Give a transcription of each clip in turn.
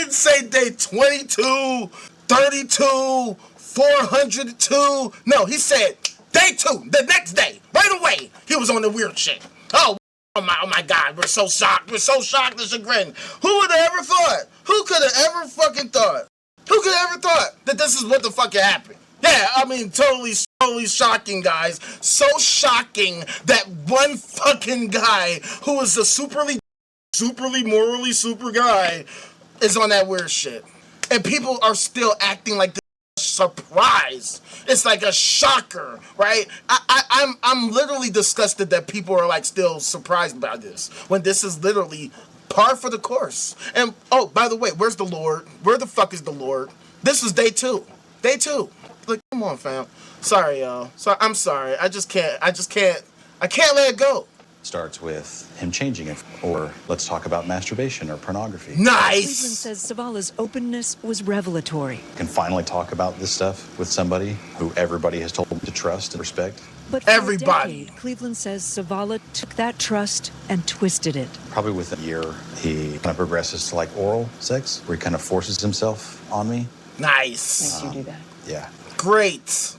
didn't say day 22, 32, 402. No, he said day 2, the next day, right away. He was on the weird shit. Oh my God, we're so shocked. We're so shocked and chagrined. Who would have ever thought? Who could have ever fucking thought? Who could have ever thought that this is what the fuck happened? Yeah, I mean, totally shocking, guys. So shocking that one fucking guy who is a superly morally super guy is on that weird shit. And people are still acting like this surprise. It's like a shocker, right? I'm literally disgusted that people are like still surprised by this when this is literally par for the course. And oh, by the way, where's the Lord? Where the fuck is the Lord? This is day 2. Day 2. Like, come on, fam. Sorry, y'all. I'm sorry. I can't let it go. Starts with him changing it, or let's talk about masturbation or pornography. Nice! Cleveland says Savala's openness was revelatory. You can finally talk about this stuff with somebody who everybody has told him to trust and respect. But for everybody. a decade, Cleveland says Savala took that trust and twisted it. Probably within a year, he kind of progresses to like oral sex, where he kind of forces himself on me. Nice. Makes you do that. Yeah. Great.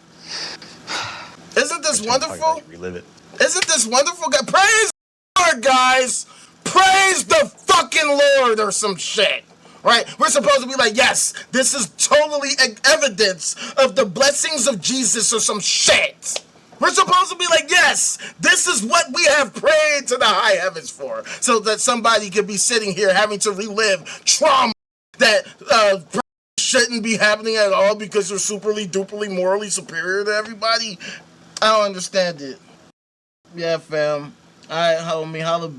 Isn't this wonderful? Relive it. Isn't this wonderful? Praise the Lord, guys. Praise the fucking Lord or some shit. Right? We're supposed to be like, yes, this is totally evidence of the blessings of Jesus or some shit. We're supposed to be like, yes, this is what we have prayed to the high heavens for. So that somebody could be sitting here having to relive trauma that shouldn't be happening at all because you're superly, duperly, morally superior to everybody. I don't understand it. Yeah, fam. Alright, homie, holla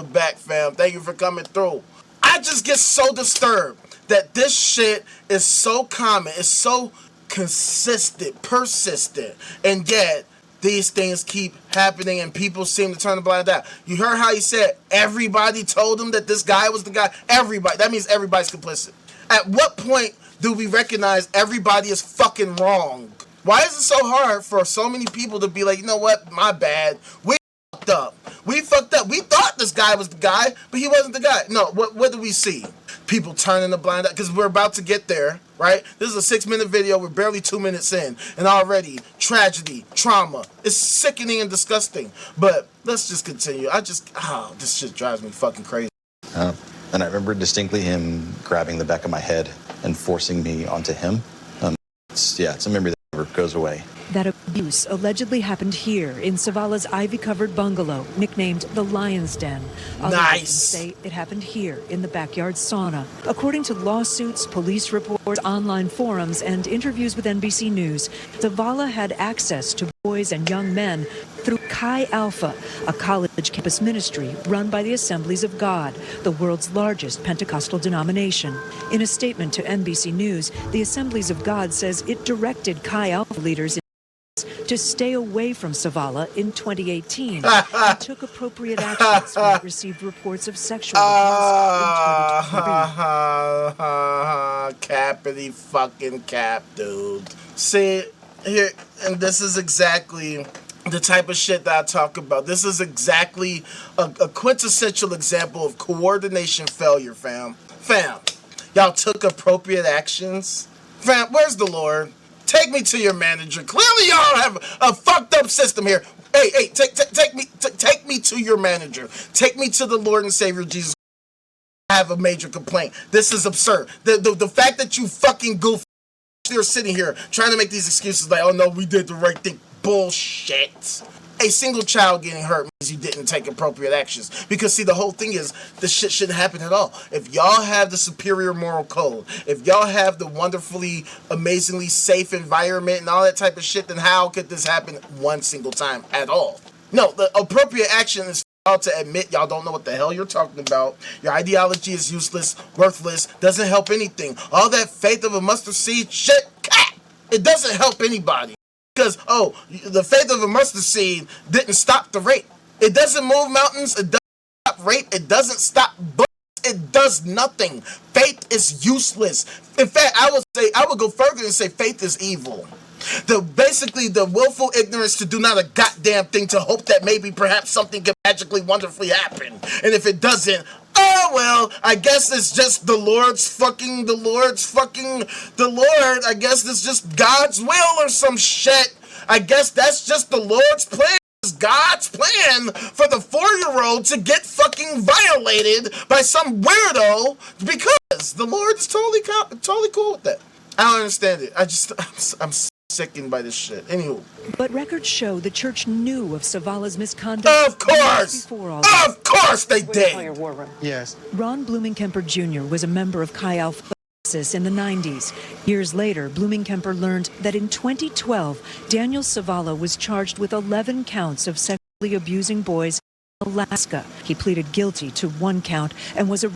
back, fam. Thank you for coming through. I just get so disturbed that this shit is so common, it's so consistent, persistent, and yet these things keep happening and people seem to turn the blind eye. You heard how he said everybody told him that this guy was the guy? Everybody. That means everybody's complicit. At what point do we recognize everybody is fucking wrong? Why is it so hard for so many people to be like, you know what, my bad, we fucked up. We thought this guy was the guy, but he wasn't the guy. No, what do we see? People turning the blind eye, because we're about to get there, right? This is a 6-minute video, we're barely 2 minutes in, and already, tragedy, trauma. It's sickening and disgusting, but let's just continue. This shit drives me fucking crazy. And I remember distinctly him grabbing the back of my head and forcing me onto him. It's a memory that never goes away. That abuse allegedly happened here in Savala's ivy-covered bungalow, nicknamed the Lion's Den. Others Nice. say it happened here in the backyard sauna. According to lawsuits, police reports, online forums, and interviews with NBC News, Savala had access to boys and young men through Chi Alpha, a college campus ministry run by the Assemblies of God, the world's largest Pentecostal denomination. In a statement to NBC News, the Assemblies of God says it directed Chi Alpha leaders to stay away from Savala in 2018 and took appropriate actions when it received reports of sexual abuse in 2023. Cappity fucking cap, dude. See, here, and this is exactly the type of shit that I talk about. This is exactly a quintessential example of coordination failure, fam. Fam, y'all took appropriate actions. Fam, where's the Lord? Take me to your manager. Clearly, y'all have a fucked up system here. Hey, take me to your manager. Take me to the Lord and Savior Jesus. I have a major complaint. This is absurd. The fact that you fucking goof, you're sitting here trying to make these excuses like, oh no, we did the right thing. Bullshit. A single child getting hurt means you didn't take appropriate actions. Because see, the whole thing is, this shit shouldn't happen at all. If y'all have the superior moral code, if y'all have the wonderfully, amazingly safe environment and all that type of shit, then how could this happen one single time at all? No, the appropriate action is y'all to admit y'all don't know what the hell you're talking about. Your ideology is useless, worthless, doesn't help anything. All that faith of a mustard seed shit, it doesn't help anybody. Because, the faith of a mustard seed didn't stop the rape. It doesn't move mountains. It doesn't stop rape. It doesn't stop bullets. It does nothing. Faith is useless. In fact, I would go further and say faith is evil. Basically the willful ignorance to do not a goddamn thing, to hope that maybe perhaps something can magically wonderfully happen, and if it doesn't, oh well, I guess it's just the Lord. I guess it's just God's will or some shit. I guess that's just the Lord's plan. It's God's plan for the 4-year-old to get fucking violated by some weirdo, because the Lord's totally cool with that. I don't understand it. I'm sickened by this shit. Anywho. But records show the church knew of Savala's misconduct. Of course! Of course they did! Yes. Ron Blumenkemper Jr. was a member of Chi Alpha in the 90s. Years later, Blumenkemper learned that in 2012, Daniel Savala was charged with 11 counts of sexually abusing boys in Alaska. He pleaded guilty to 1 count and was a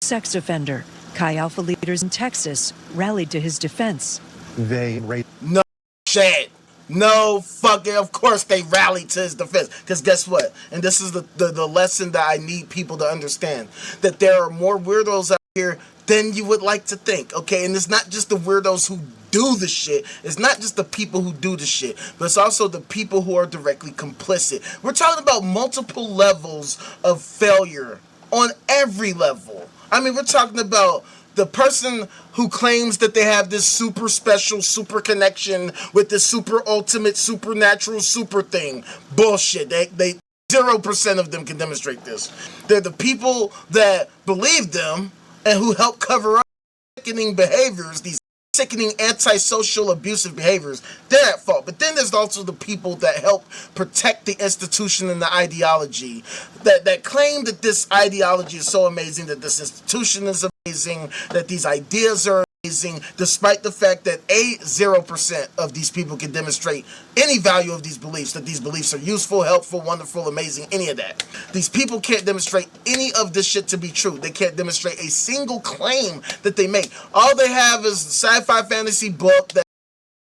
sex offender. Chi Alpha leaders in Texas rallied to his defense. No shit. No fucking, of course they rallied to his defense. Because guess what? And this is the lesson that I need people to understand. That there are more weirdos out here than you would like to think, okay? And it's not just the weirdos who do the shit. It's not just the people who do the shit, but it's also the people who are directly complicit. We're talking about multiple levels of failure on every level. I mean, we're talking about the person who claims that they have this super special, super connection with this super ultimate, supernatural, super thing. Bullshit. They 0% of them can demonstrate this. They're the people that believe them and who help cover up sickening behaviors, these sickening antisocial abusive behaviors. They're at fault. But then there's also the people that help protect the institution and the ideology, that claim that this ideology is so amazing, that this institution is amazing, that these ideas are amazing, despite the fact that 0% of these people can demonstrate any value of these beliefs, that these beliefs are useful, helpful, wonderful, amazing, any of that. These people can't demonstrate any of this shit to be true. They can't demonstrate a single claim that they make. All they have is a sci-fi fantasy book that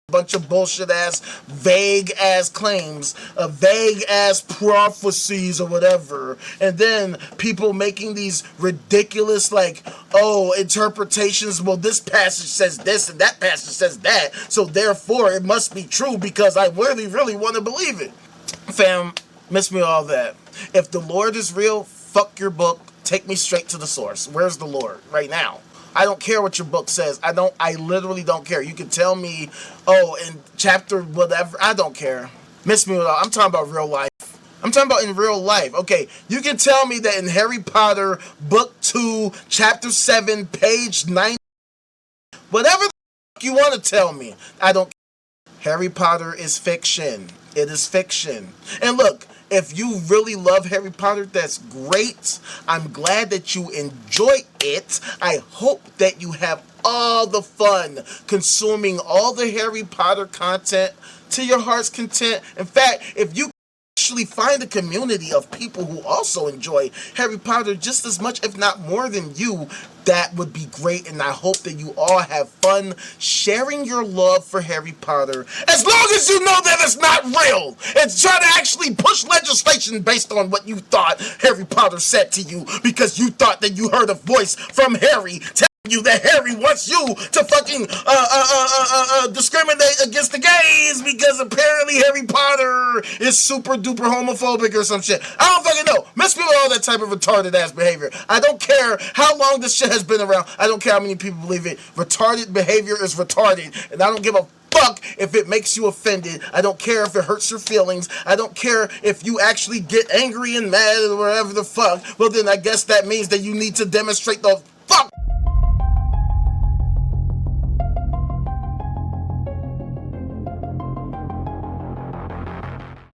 bunch of bullshit ass, vague ass claims, vague ass prophecies or whatever, and then people making these ridiculous interpretations. Well, this passage says this and that passage says that, so therefore it must be true because I really want to believe it. Fam, miss me all that. If the Lord is real, fuck your book. Take me straight to the source. Where's the Lord right now? I don't care what your book says. I literally don't care. You can tell me, in chapter whatever. I don't care. Miss me with all. I'm talking about real life. I'm talking about in real life. Okay, you can tell me that in Harry Potter, book 2, chapter 7, page 9, whatever the fuck you want to tell me. I don't care. Harry Potter is fiction. It is fiction. And look, if you really love Harry Potter, that's great. I'm glad that you enjoy it. I hope that you have all the fun consuming all the Harry Potter content to your heart's content. In fact, if you actually find a community of people who also enjoy Harry Potter just as much, if not more than you, that would be great, and I hope that you all have fun sharing your love for Harry Potter, as long as you know that it's not real, and try to actually push legislation based on what you thought Harry Potter said to you, because you thought that you heard a voice from Harry telling you that Harry wants you to fucking discriminate against the gays because apparently Harry Potter is super duper homophobic or some shit. I don't fucking know. Miss me with all that type of retarded ass behavior. I don't care how long this shit has been around. I don't care how many people believe it. Retarded behavior is retarded, and I don't give a fuck if it makes you offended. I don't care if it hurts your feelings. I don't care if you actually get angry and mad or whatever the fuck. Well, then I guess that means that you need to demonstrate the fuck